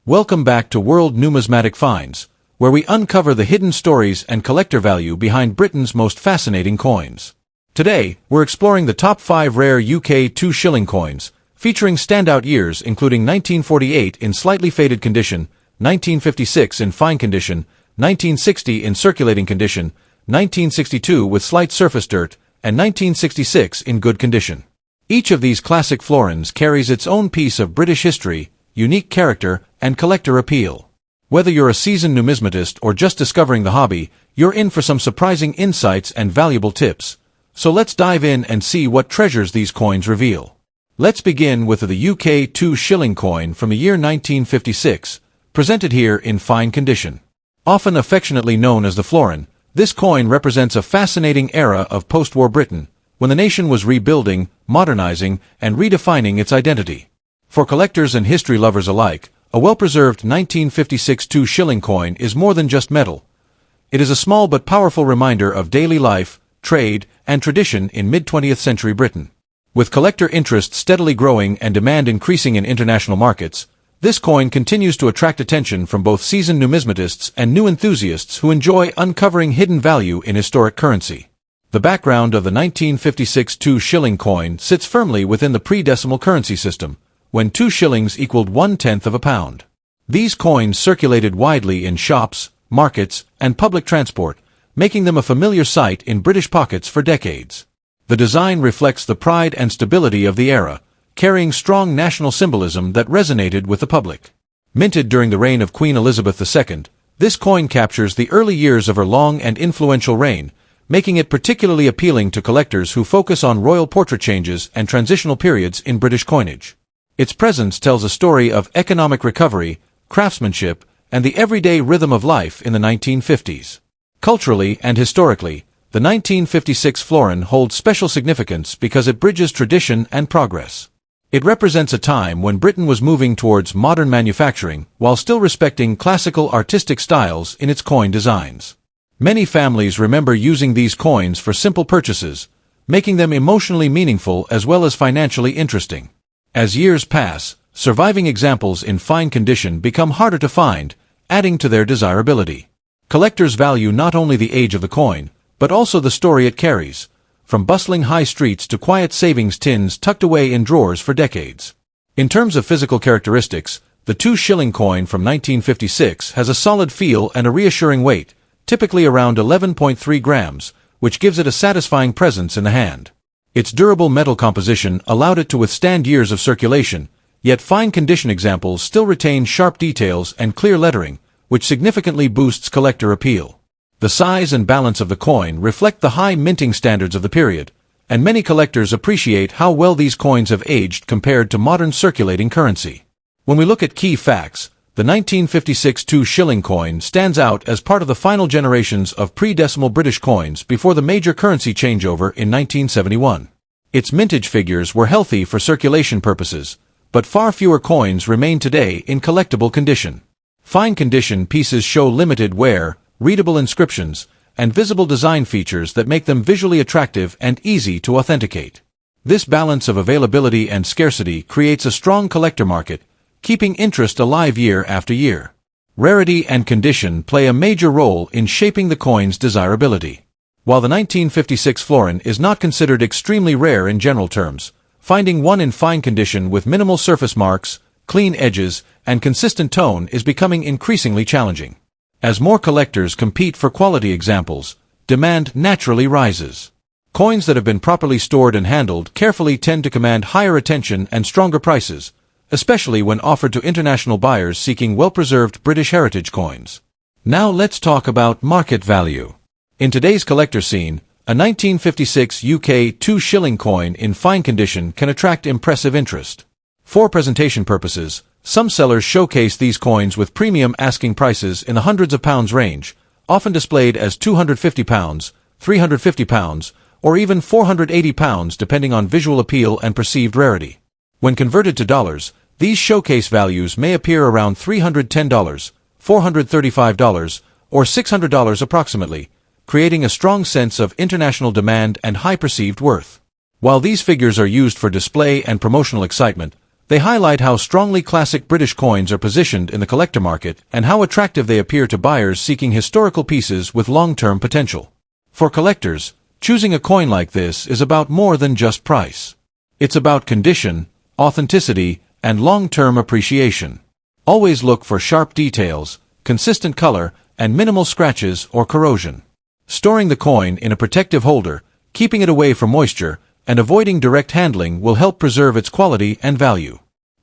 Welcome back to World Numismatic Finds, where we uncover the hidden stories and collector value behind Britain's most fascinating coins. Today, we're exploring the top 5 rare UK 2 shilling coins, featuring standout years including 1948 in slightly faded condition, 1956 in fine condition, 1960 in circulating condition, 1962 with slight surface dirt, and 1966 in good condition. Each of these classic florins carries its own piece of British history, unique character, and collector appeal. Whether you're a seasoned numismatist or just discovering the hobby, you're in for some surprising insights and valuable tips. So let's dive in and see what treasures these coins reveal. Let's begin with the UK 2 shilling coin from the year 1956, presented here in fine condition. Often affectionately known as the Florin, this coin represents a fascinating era of post-war Britain, when the nation was rebuilding, modernizing, and redefining its identity. For collectors and history lovers alike, a well-preserved 1956 2 shilling coin is more than just metal. It is a small but powerful reminder of daily life, trade, and tradition in mid-20th century Britain. With collector interest steadily growing and demand increasing in international markets, this coin continues to attract attention from both seasoned numismatists and new enthusiasts who enjoy uncovering hidden value in historic currency. The background of the 1956 2 shilling coin sits firmly within the pre-decimal currency system, when 2 shillings equaled 1/10 of a pound. These coins circulated widely in shops, markets, and public transport, making them a familiar sight in British pockets for decades. The design reflects the pride and stability of the era, carrying strong national symbolism that resonated with the public. Minted during the reign of Queen Elizabeth II, this coin captures the early years of her long and influential reign, making it particularly appealing to collectors who focus on royal portrait changes and transitional periods in British coinage. Its presence tells a story of economic recovery, craftsmanship, and the everyday rhythm of life in the 1950s. Culturally and historically, the 1956 florin holds special significance because it bridges tradition and progress. It represents a time when Britain was moving towards modern manufacturing while still respecting classical artistic styles in its coin designs. Many families remember using these coins for simple purchases, making them emotionally meaningful as well as financially interesting. As years pass, surviving examples in fine condition become harder to find, adding to their desirability. Collectors value not only the age of the coin, but also the story it carries, from bustling high streets to quiet savings tins tucked away in drawers for decades. In terms of physical characteristics, the 2 shilling coin from 1956 has a solid feel and a reassuring weight, typically around 11.3 grams, which gives it a satisfying presence in the hand. Its durable metal composition allowed it to withstand years of circulation, yet fine condition examples still retain sharp details and clear lettering, which significantly boosts collector appeal. The size and balance of the coin reflect the high minting standards of the period, and many collectors appreciate how well these coins have aged compared to modern circulating currency. When we look at key facts, the 1956 2 shilling coin stands out as part of the final generations of pre-decimal British coins before the major currency changeover in 1971. Its mintage figures were healthy for circulation purposes, but far fewer coins remain today in collectible condition. Fine condition pieces show limited wear, readable inscriptions, and visible design features that make them visually attractive and easy to authenticate. This balance of availability and scarcity creates a strong collector market, keeping interest alive year after year. Rarity and condition play a major role in shaping the coin's desirability. While the 1956 florin is not considered extremely rare in general terms, finding one in fine condition with minimal surface marks, clean edges, and consistent tone is becoming increasingly challenging. As more collectors compete for quality examples, demand naturally rises. Coins that have been properly stored and handled carefully tend to command higher attention and stronger prices, especially when offered to international buyers seeking well-preserved British heritage coins. Now let's talk about market value. In today's collector scene, a 1956 UK 2 shilling coin in fine condition can attract impressive interest. For presentation purposes, some sellers showcase these coins with premium asking prices in the hundreds of pounds range, often displayed as £250, £350, or even £480 depending on visual appeal and perceived rarity. When converted to dollars, these showcase values may appear around $310, $435, or $600 approximately, creating a strong sense of international demand and high perceived worth. While these figures are used for display and promotional excitement, They highlight how strongly classic British coins are positioned in the collector market and how attractive they appear to buyers seeking historical pieces with long-term potential. For collectors, choosing a coin like this is about more than just price. It's about condition, authenticity, and long-term appreciation. Always look for sharp details, consistent color, and minimal scratches or corrosion. Storing the coin in a protective holder, keeping it away from moisture, and avoiding direct handling will help preserve its quality and value.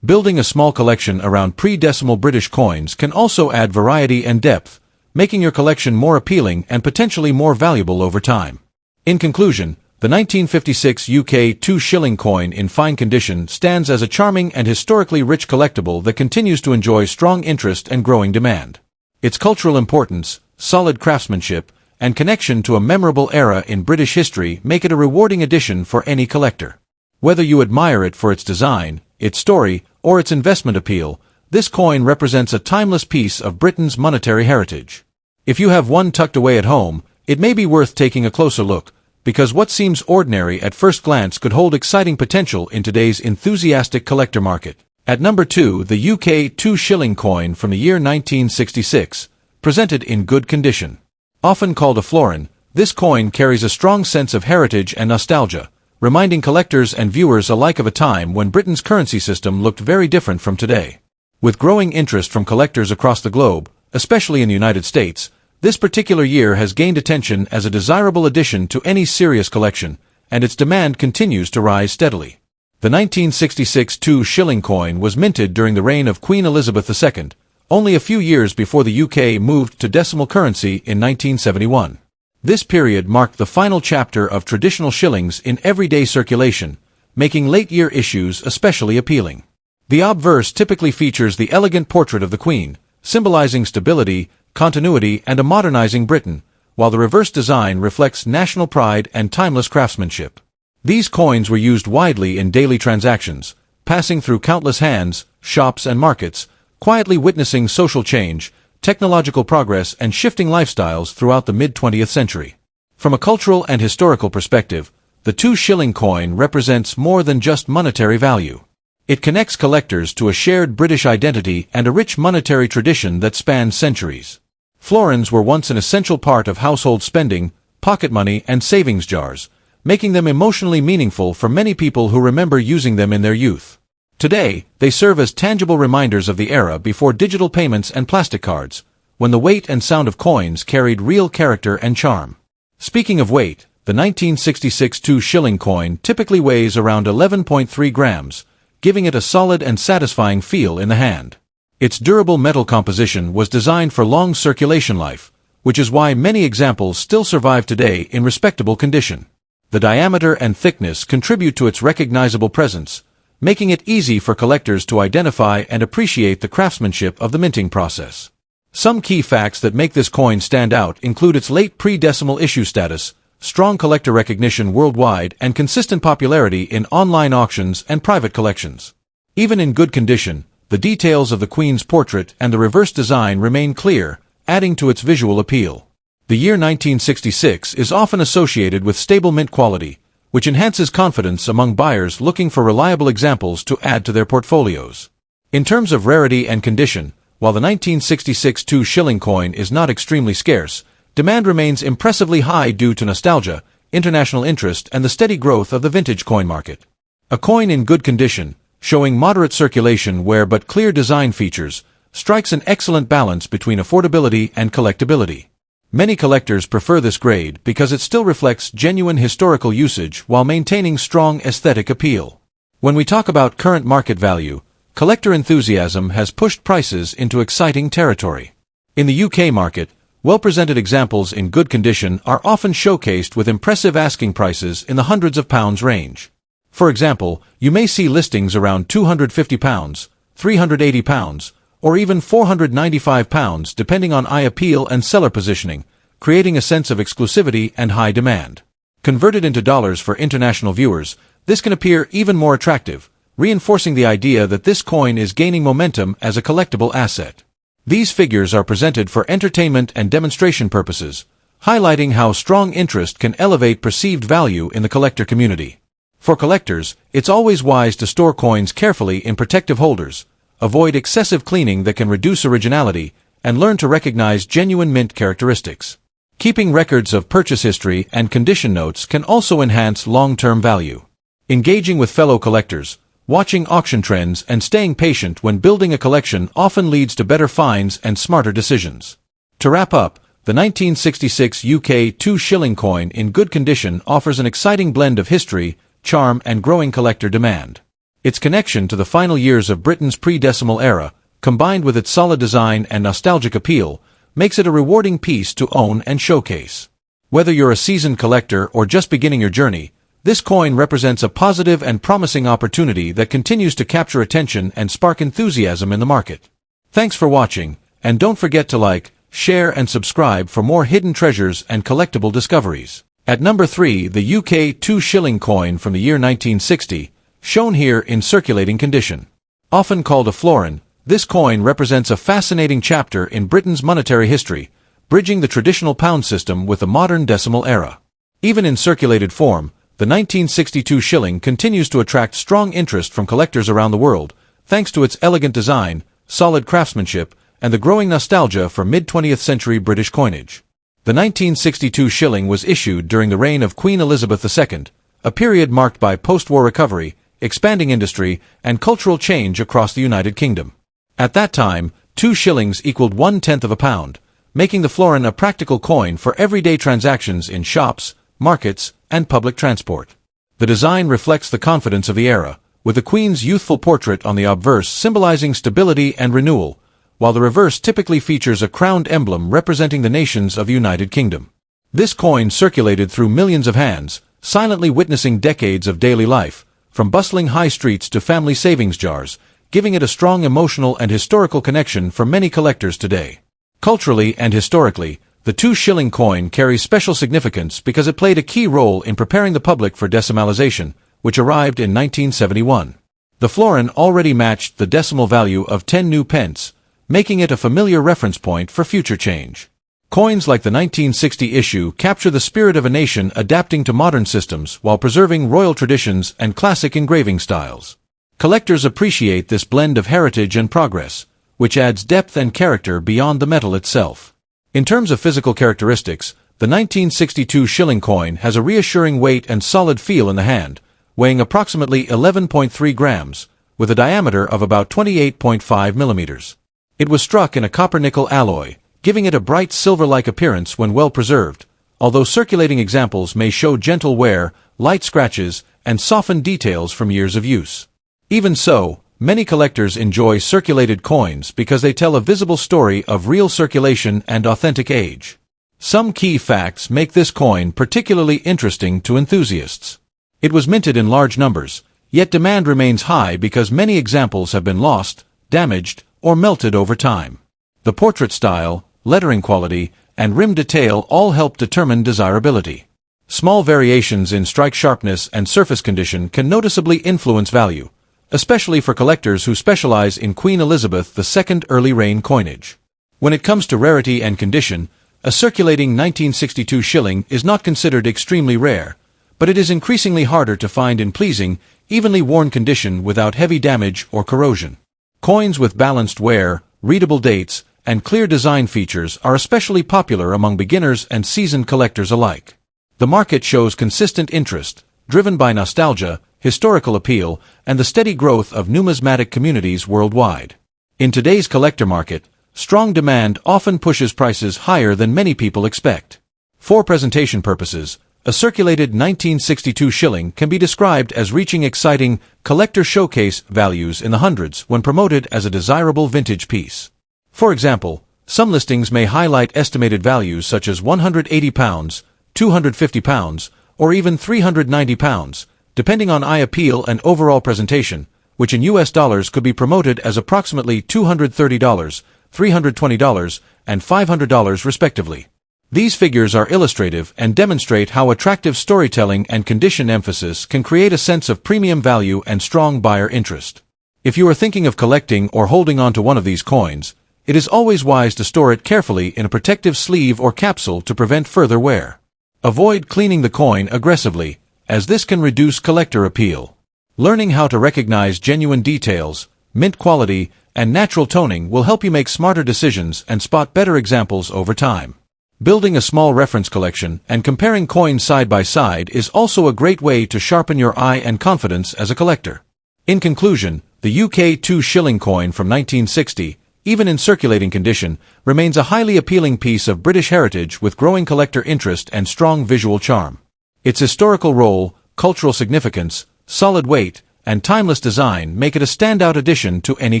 Building a small collection around pre-decimal British coins can also add variety and depth, making your collection more appealing and potentially more valuable over time. In conclusion, the 1956 UK 2 shilling coin in fine condition stands as a charming and historically rich collectible that continues to enjoy strong interest and growing demand. Its cultural importance, solid craftsmanship, and connection to a memorable era in British history make it a rewarding addition for any collector. Whether you admire it for its design, its story, or its investment appeal, this coin represents a timeless piece of Britain's monetary heritage. If you have one tucked away at home, it may be worth taking a closer look, because what seems ordinary at first glance could hold exciting potential in today's enthusiastic collector market. At number 2, the UK 2 shilling coin from the year 1966, presented in good condition. Often called a florin, this coin carries a strong sense of heritage and nostalgia, reminding collectors and viewers alike of a time when Britain's currency system looked very different from today. With growing interest from collectors across the globe, especially in the United States, this particular year has gained attention as a desirable addition to any serious collection, and its demand continues to rise steadily. The 1966 2 shilling coin was minted during the reign of Queen Elizabeth II, only a few years before the UK moved to decimal currency in 1971. This period marked the final chapter of traditional shillings in everyday circulation, making late-year issues especially appealing. The obverse typically features the elegant portrait of the Queen, symbolizing stability, continuity, and a modernizing Britain, while the reverse design reflects national pride and timeless craftsmanship. These coins were used widely in daily transactions, passing through countless hands, shops, and markets, quietly witnessing social change, technological progress, and shifting lifestyles throughout the mid-20th century. From a cultural and historical perspective, the 2 shilling coin represents more than just monetary value. It connects collectors to a shared British identity and a rich monetary tradition that spans centuries. Florins were once an essential part of household spending, pocket money, and savings jars, making them emotionally meaningful for many people who remember using them in their youth. Today, they serve as tangible reminders of the era before digital payments and plastic cards, when the weight and sound of coins carried real character and charm. Speaking of weight, the 1966 2 shilling coin typically weighs around 11.3 grams, giving it a solid and satisfying feel in the hand. Its durable metal composition was designed for long circulation life, which is why many examples still survive today in respectable condition. The diameter and thickness contribute to its recognizable presence, making it easy for collectors to identify and appreciate the craftsmanship of the minting process. Some key facts that make this coin stand out include its late pre-decimal issue status, strong collector recognition worldwide, and consistent popularity in online auctions and private collections. Even in good condition, the details of the Queen's portrait and the reverse design remain clear, adding to its visual appeal. The year 1966 is often associated with stable mint quality, which enhances confidence among buyers looking for reliable examples to add to their portfolios. In terms of rarity and condition, while the 1966 2 shilling coin is not extremely scarce, demand remains impressively high due to nostalgia, international interest, and the steady growth of the vintage coin market. A coin in good condition, showing moderate circulation wear but clear design features, strikes an excellent balance between affordability and collectability. Many collectors prefer this grade because it still reflects genuine historical usage while maintaining strong aesthetic appeal. When we talk about current market value, collector enthusiasm has pushed prices into exciting territory. In the UK market, well-presented examples in good condition are often showcased with impressive asking prices in the hundreds of pounds range. For example, you may see listings around £250, £380, or even £495 depending on eye appeal and seller positioning, creating a sense of exclusivity and high demand. Converted into dollars for international viewers, this can appear even more attractive, reinforcing the idea that this coin is gaining momentum as a collectible asset. These figures are presented for entertainment and demonstration purposes, highlighting how strong interest can elevate perceived value in the collector community. For collectors, it's always wise to store coins carefully in protective holders, avoid excessive cleaning that can reduce originality, and learn to recognize genuine mint characteristics. Keeping records of purchase history and condition notes can also enhance long-term value. Engaging with fellow collectors, watching auction trends, and staying patient when building a collection often leads to better finds and smarter decisions. To wrap up, the 1966 UK 2 shilling coin in good condition offers an exciting blend of history, charm, and growing collector demand. Its connection to the final years of Britain's pre-decimal era, combined with its solid design and nostalgic appeal, makes it a rewarding piece to own and showcase. Whether you're a seasoned collector or just beginning your journey, this coin represents a positive and promising opportunity that continues to capture attention and spark enthusiasm in the market. Thanks for watching, and don't forget to like, share, and subscribe for more hidden treasures and collectible discoveries. At number 3, the UK 2 shilling coin from the year 1960, shown here in circulating condition. Often called a florin, this coin represents a fascinating chapter in Britain's monetary history, bridging the traditional pound system with the modern decimal era. Even in circulated form, the 1962 shilling continues to attract strong interest from collectors around the world, thanks to its elegant design, solid craftsmanship, and the growing nostalgia for mid-20th century British coinage. The 1962 shilling was issued during the reign of Queen Elizabeth II, a period marked by post-war recovery, expanding industry, and cultural change across the United Kingdom. At that time, 2 shillings equaled 1/10 of a pound, making the florin a practical coin for everyday transactions in shops, markets, and public transport. The design reflects the confidence of the era, with the Queen's youthful portrait on the obverse symbolizing stability and renewal, while the reverse typically features a crowned emblem representing the nations of the United Kingdom. This coin circulated through millions of hands, silently witnessing decades of daily life, from bustling high streets to family savings jars, giving it a strong emotional and historical connection for many collectors today. Culturally and historically, the 2 shilling coin carries special significance because it played a key role in preparing the public for decimalization, which arrived in 1971. The florin already matched the decimal value of 10 new pence, making it a familiar reference point for future change. Coins like the 1960 issue capture the spirit of a nation adapting to modern systems while preserving royal traditions and classic engraving styles. Collectors appreciate this blend of heritage and progress, which adds depth and character beyond the metal itself. In terms of physical characteristics, the 1962 shilling coin has a reassuring weight and solid feel in the hand, weighing approximately 11.3 grams, with a diameter of about 28.5 millimeters. It was struck in a copper-nickel alloy, giving it a bright silver-like appearance when well preserved, although circulating examples may show gentle wear, light scratches, and softened details from years of use. Even so, many collectors enjoy circulated coins because they tell a visible story of real circulation and authentic age. Some key facts make this coin particularly interesting to enthusiasts. It was minted in large numbers, yet demand remains high because many examples have been lost, damaged, or melted over time. The portrait style, lettering quality, and rim detail all help determine desirability. Small variations in strike sharpness and surface condition can noticeably influence value, especially for collectors who specialize in Queen Elizabeth II early reign coinage. When it comes to rarity and condition, a circulating 1962 shilling is not considered extremely rare, but it is increasingly harder to find in pleasing, evenly worn condition without heavy damage or corrosion. Coins with balanced wear, readable dates, and clear design features are especially popular among beginners and seasoned collectors alike. The market shows consistent interest, driven by nostalgia, historical appeal, and the steady growth of numismatic communities worldwide. In today's collector market, strong demand often pushes prices higher than many people expect. For presentation purposes, a circulated 1962 shilling can be described as reaching exciting, collector showcase values in the hundreds when promoted as a desirable vintage piece. For example, some listings may highlight estimated values such as £180, £250, or even £390, depending on eye appeal and overall presentation, which in US dollars could be promoted as approximately $230, $320, and $500 respectively. These figures are illustrative and demonstrate how attractive storytelling and condition emphasis can create a sense of premium value and strong buyer interest. If you are thinking of collecting or holding on to one of these coins, it is always wise to store it carefully in a protective sleeve or capsule to prevent further wear. Avoid cleaning the coin aggressively, as this can reduce collector appeal. Learning how to recognize genuine details, mint quality, and natural toning will help you make smarter decisions and spot better examples over time. Building a small reference collection and comparing coins side by side is also a great way to sharpen your eye and confidence as a collector. In conclusion, the UK 2 shilling coin from 1960, even in circulating condition, remains a highly appealing piece of British heritage with growing collector interest and strong visual charm. Its historical role, cultural significance, solid weight, and timeless design make it a standout addition to any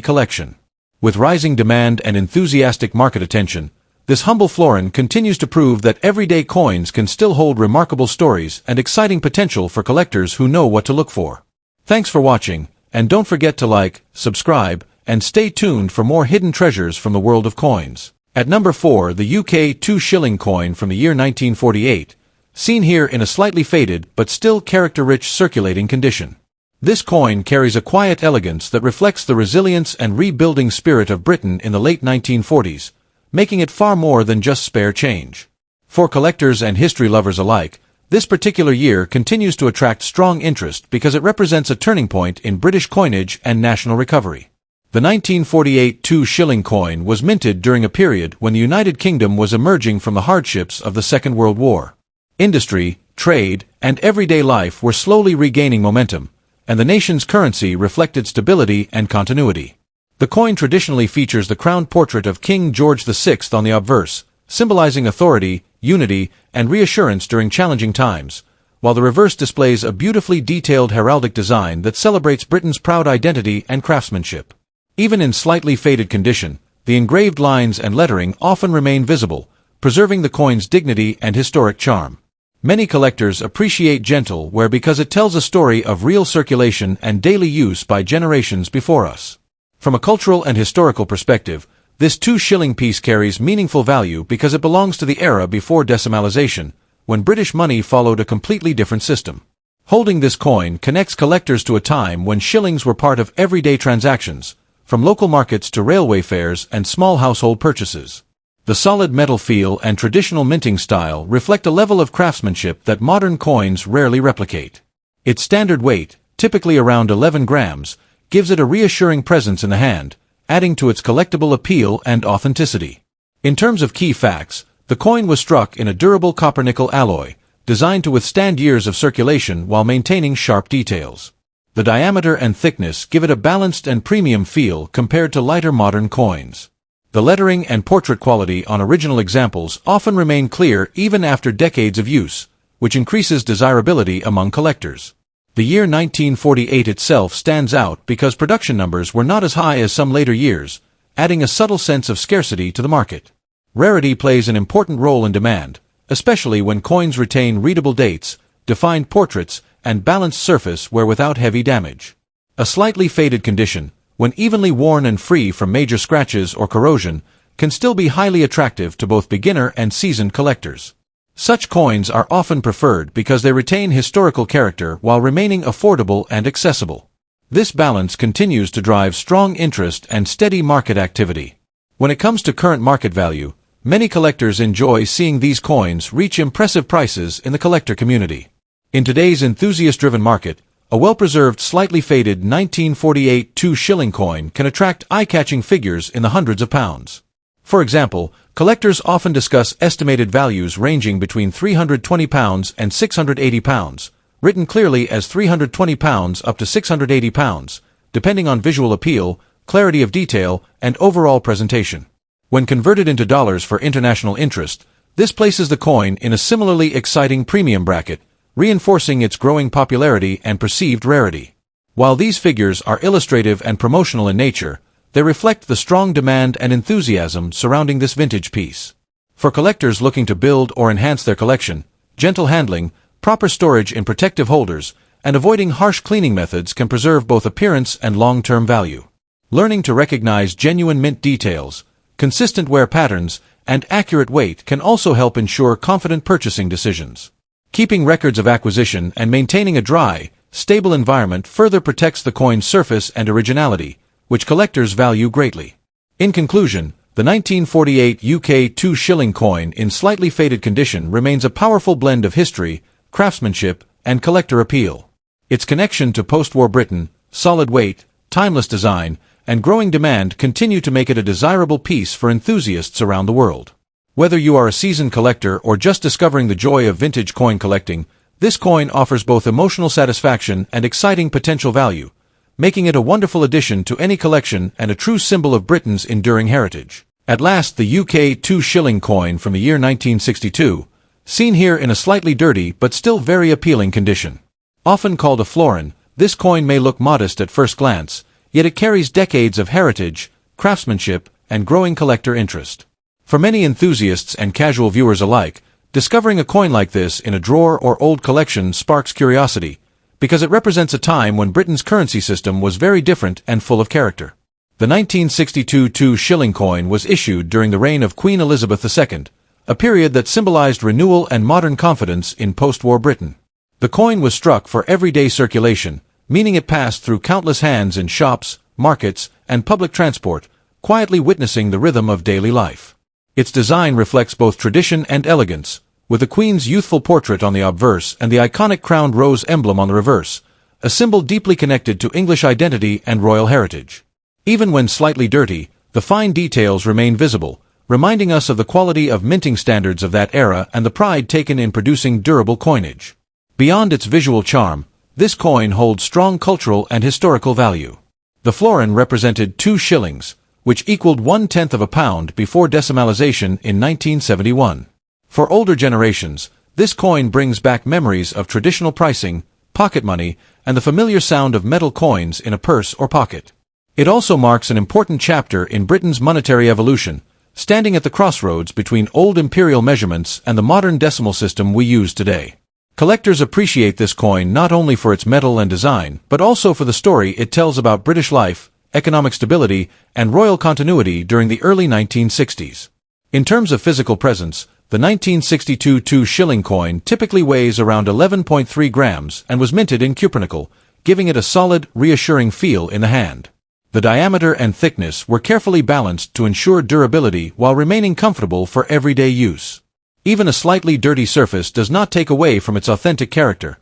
collection. With rising demand and enthusiastic market attention, this humble florin continues to prove that everyday coins can still hold remarkable stories and exciting potential for collectors who know what to look for. Thanks for watching, and don't forget to like, subscribe, and stay tuned for more hidden treasures from the world of coins. At number 4, the UK 2 shilling coin from the year 1948, seen here in a slightly faded but still character-rich circulating condition. This coin carries a quiet elegance that reflects the resilience and rebuilding spirit of Britain in the late 1940s, making it far more than just spare change. For collectors and history lovers alike, this particular year continues to attract strong interest because it represents a turning point in British coinage and national recovery. The 1948 2 shilling coin was minted during a period when the United Kingdom was emerging from the hardships of the Second World War. Industry, trade, and everyday life were slowly regaining momentum, and the nation's currency reflected stability and continuity. The coin traditionally features the crowned portrait of King George VI on the obverse, symbolizing authority, unity, and reassurance during challenging times, while the reverse displays a beautifully detailed heraldic design that celebrates Britain's proud identity and craftsmanship. Even in slightly faded condition, the engraved lines and lettering often remain visible, preserving the coin's dignity and historic charm. Many collectors appreciate gentle wear because it tells a story of real circulation and daily use by generations before us. From a cultural and historical perspective, this 2 shilling piece carries meaningful value because it belongs to the era before decimalization, when British money followed a completely different system. Holding this coin connects collectors to a time when shillings were part of everyday transactions, from local markets to railway fares and small household purchases. The solid metal feel and traditional minting style reflect a level of craftsmanship that modern coins rarely replicate. Its standard weight, typically around 11 grams, gives it a reassuring presence in the hand, adding to its collectible appeal and authenticity. In terms of key facts, the coin was struck in a durable copper-nickel alloy, designed to withstand years of circulation while maintaining sharp details. The diameter and thickness give it a balanced and premium feel compared to lighter modern coins. The lettering and portrait quality on original examples often remain clear even after decades of use, which increases desirability among collectors. The year 1948 itself stands out because production numbers were not as high as some later years, adding a subtle sense of scarcity to the market. Rarity plays an important role in demand, especially when coins retain readable dates, defined portraits, and balanced surface wear without heavy damage. A slightly faded condition, when evenly worn and free from major scratches or corrosion, can still be highly attractive to both beginner and seasoned collectors. Such coins are often preferred because they retain historical character while remaining affordable and accessible. This balance continues to drive strong interest and steady market activity. When it comes to current market value, many collectors enjoy seeing these coins reach impressive prices in the collector community. In today's enthusiast-driven market, a well-preserved, slightly faded 1948 2 shilling coin can attract eye-catching figures in the hundreds of pounds. For example, collectors often discuss estimated values ranging between £320 and £680, written clearly as £320 up to £680, depending on visual appeal, clarity of detail, and overall presentation. When converted into dollars for international interest, this places the coin in a similarly exciting premium bracket, reinforcing its growing popularity and perceived rarity. While these figures are illustrative and promotional in nature, they reflect the strong demand and enthusiasm surrounding this vintage piece. For collectors looking to build or enhance their collection, gentle handling, proper storage in protective holders, and avoiding harsh cleaning methods can preserve both appearance and long-term value. Learning to recognize genuine mint details, consistent wear patterns, and accurate weight can also help ensure confident purchasing decisions. Keeping records of acquisition and maintaining a dry, stable environment further protects the coin's surface and originality, which collectors value greatly. In conclusion, the 1948 UK 2 shilling coin in slightly faded condition remains a powerful blend of history, craftsmanship, and collector appeal. Its connection to post-war Britain, solid weight, timeless design, and growing demand continue to make it a desirable piece for enthusiasts around the world. Whether you are a seasoned collector or just discovering the joy of vintage coin collecting, this coin offers both emotional satisfaction and exciting potential value, making it a wonderful addition to any collection and a true symbol of Britain's enduring heritage. At last, the UK 2 shilling coin from the year 1962, seen here in a slightly dirty but still very appealing condition. Often called a florin, this coin may look modest at first glance, yet it carries decades of heritage, craftsmanship, and growing collector interest. For many enthusiasts and casual viewers alike, discovering a coin like this in a drawer or old collection sparks curiosity, because it represents a time when Britain's currency system was very different and full of character. The 1962 2 shilling coin was issued during the reign of Queen Elizabeth II, a period that symbolized renewal and modern confidence in post-war Britain. The coin was struck for everyday circulation, meaning it passed through countless hands in shops, markets, and public transport, quietly witnessing the rhythm of daily life. Its design reflects both tradition and elegance, with the Queen's youthful portrait on the obverse and the iconic crowned rose emblem on the reverse, a symbol deeply connected to English identity and royal heritage. Even when slightly dirty, the fine details remain visible, reminding us of the quality of minting standards of that era and the pride taken in producing durable coinage. Beyond its visual charm, this coin holds strong cultural and historical value. The florin represented 2 shillings, which equaled 1/10 of a pound before decimalization in 1971. For older generations, this coin brings back memories of traditional pricing, pocket money, and the familiar sound of metal coins in a purse or pocket. It also marks an important chapter in Britain's monetary evolution, standing at the crossroads between old imperial measurements and the modern decimal system we use today. Collectors appreciate this coin not only for its metal and design, but also for the story it tells about British life, economic stability, and royal continuity during the early 1960s. In terms of physical presence, the 1962 2 shilling coin typically weighs around 11.3 grams and was minted in cupronickel, giving it a solid, reassuring feel in the hand. The diameter and thickness were carefully balanced to ensure durability while remaining comfortable for everyday use. Even a slightly dirty surface does not take away from its authentic character.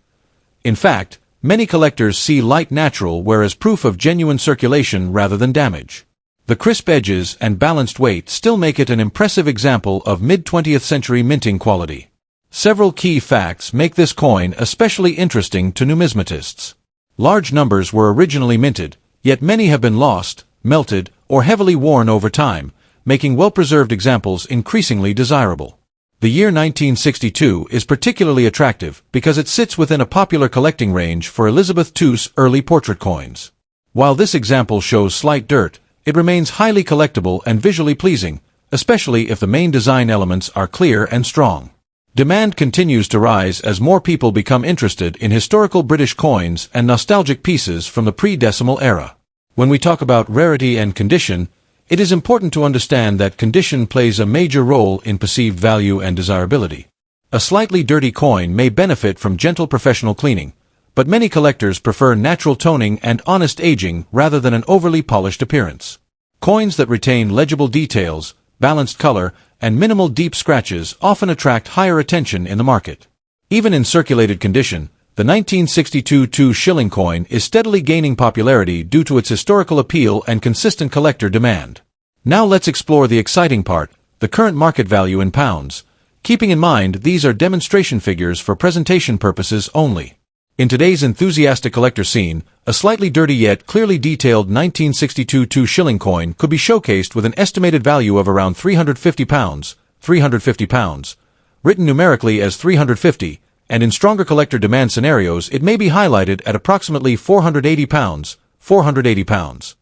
In fact, many collectors see light natural wear as proof of genuine circulation rather than damage. The crisp edges and balanced weight still make it an impressive example of mid-20th century minting quality. Several key facts make this coin especially interesting to numismatists. Large numbers were originally minted, yet many have been lost, melted, or heavily worn over time, making well-preserved examples increasingly desirable. The year 1962 is particularly attractive because it sits within a popular collecting range for Elizabeth II's early portrait coins. While this example shows slight dirt, it remains highly collectible and visually pleasing, especially if the main design elements are clear and strong. Demand continues to rise as more people become interested in historical British coins and nostalgic pieces from the pre-decimal era. When we talk about rarity and condition, it is important to understand that condition plays a major role in perceived value and desirability. A slightly dirty coin may benefit from gentle professional cleaning, but many collectors prefer natural toning and honest aging rather than an overly polished appearance. Coins that retain legible details, balanced color, and minimal deep scratches often attract higher attention in the market. Even in circulated condition, the 1962 2 shilling coin is steadily gaining popularity due to its historical appeal and consistent collector demand. Now let's explore the exciting part, the current market value in pounds, keeping in mind these are demonstration figures for presentation purposes only. In today's enthusiastic collector scene, a slightly dirty yet clearly detailed 1962 2 shilling coin could be showcased with an estimated value of around £350, written numerically as 350, and in stronger collector demand scenarios it may be highlighted at approximately £480,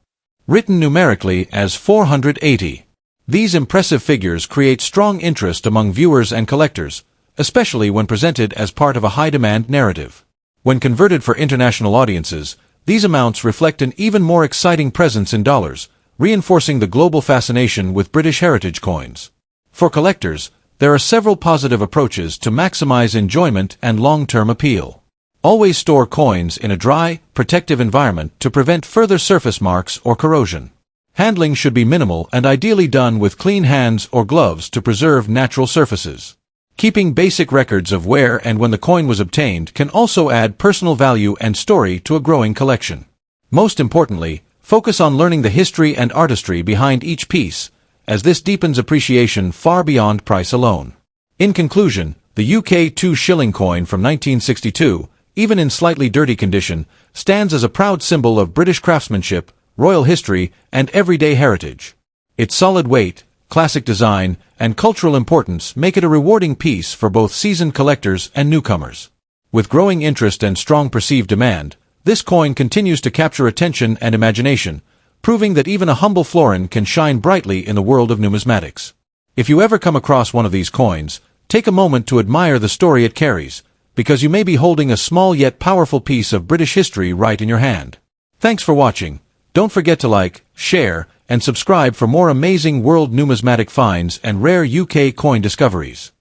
written numerically as 480. These impressive figures create strong interest among viewers and collectors, especially when presented as part of a high-demand narrative. When converted for international audiences, these amounts reflect an even more exciting presence in dollars, reinforcing the global fascination with British heritage coins. For collectors, there are several positive approaches to maximize enjoyment and long-term appeal. Always store coins in a dry, protective environment to prevent further surface marks or corrosion. Handling should be minimal and ideally done with clean hands or gloves to preserve natural surfaces. Keeping basic records of where and when the coin was obtained can also add personal value and story to a growing collection. Most importantly, focus on learning the history and artistry behind each piece, as this deepens appreciation far beyond price alone. In conclusion, the UK 2 shilling coin from 1962, even in slightly dirty condition, stands as a proud symbol of British craftsmanship, royal history, and everyday heritage. Its solid weight, classic design, and cultural importance make it a rewarding piece for both seasoned collectors and newcomers. With growing interest and strong perceived demand, this coin continues to capture attention and imagination, proving that even a humble florin can shine brightly in the world of numismatics. If you ever come across one of these coins, take a moment to admire the story it carries, because you may be holding a small yet powerful piece of British history right in your hand. Thanks for watching. Don't forget to like, share, and subscribe for more amazing world numismatic finds and rare UK coin discoveries.